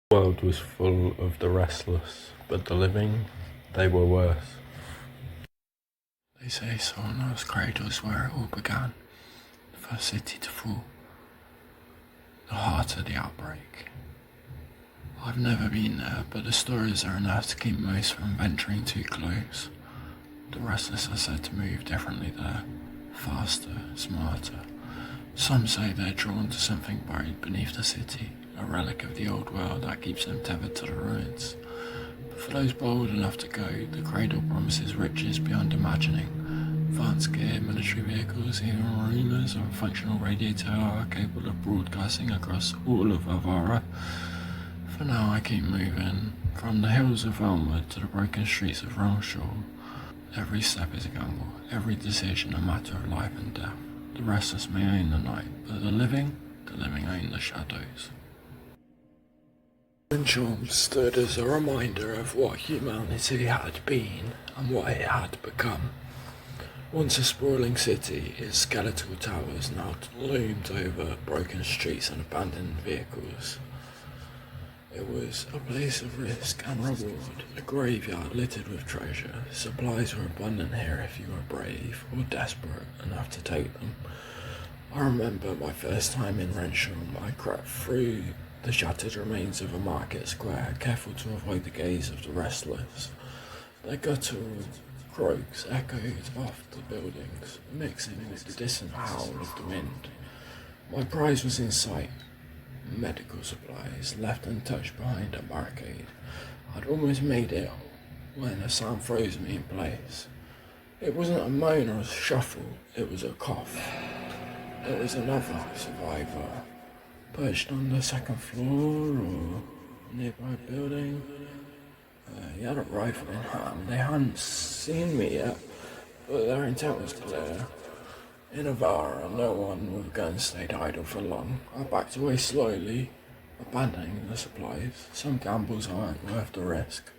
The world was full of the restless, but the living, they were worse. They say Solna's cradle is where it all began, the first city to fall, the heart of the outbreak. I've never been there, but the stories are enough to keep most from venturing too close. The restless are said to move differently there, faster, smarter. Some say they're drawn to something buried beneath the city, a relic of the old world that keeps them tethered to the ruins. But for those bold enough to go, the cradle promises riches beyond imagining. Advanced gear, military vehicles, even arenas or a functional radio tower are capable of broadcasting across all of Avarra. For now I keep moving, from the hills of Elmwood to the broken streets of Ronshaw. Every step is a gamble, every decision a matter of life and death. The restless may own the night, but the living own the shadows. Ronshaw stood as a reminder of what humanity had been and what it had become. Once a sprawling city, its skeletal towers now loomed over broken streets and abandoned vehicles. It was a place of risk and reward, a graveyard littered with treasure. Supplies were abundant here if you were brave or desperate enough to take them. I remember my first time in Rensham. I crept through the shattered remains of a market square, careful to avoid the gaze of the restless. Their guttural croaks echoed off the buildings, mixing with the distant howl of the wind. My prize was in sight. Medical supplies left untouched behind a barricade. I'd almost made it when a sound froze me in place. It wasn't a moan or a shuffle, it was a cough. It was another survivor, perched on the second floor or nearby building. He had a rifle in hand. They hadn't seen me yet, but their intent was clear. In Avarra, no one with a gun stayed idle for long. I backed away slowly, abandoning the supplies. Some gambles aren't worth the risk.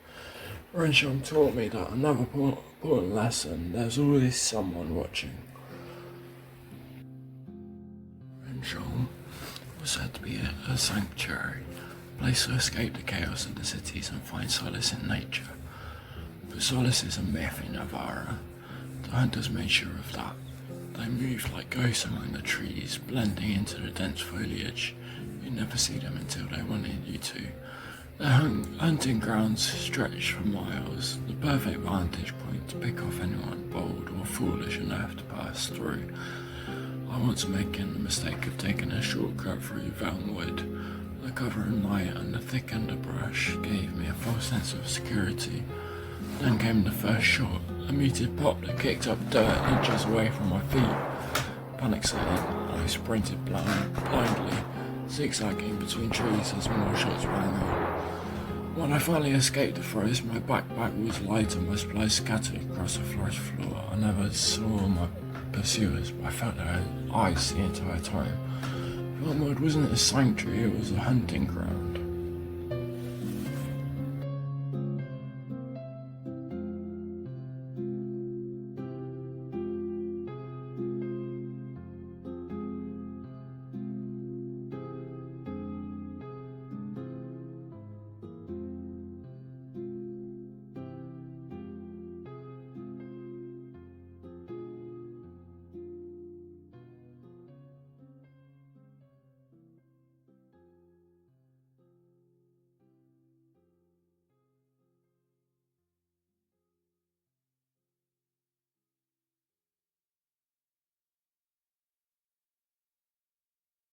Rensham taught me that another important lesson: there's always someone watching. Rensham was said to be a sanctuary, a place to escape the chaos of the cities and find solace in nature. But solace is a myth in Avarra. The hunters made sure of that. They moved like ghosts among the trees, blending into the dense foliage. You never see them until they wanted you to. Their hunting grounds stretched for miles, the perfect vantage point to pick off anyone bold or foolish enough to pass through. I once making the mistake of taking a shortcut through Velnwood. The cover of night and the thick underbrush gave me a false sense of security. Then came the first shot, a muted pop that kicked up dirt inches away from my feet. Panic-stricken, I sprinted blindly, zigzagging between trees as more shots rang out. When I finally escaped the forest, my backpack was light and my supplies scattered across the forest floor. I never saw my pursuers, but I felt their eyes the entire time. Velnwood wasn't a sanctuary, it was a hunting ground.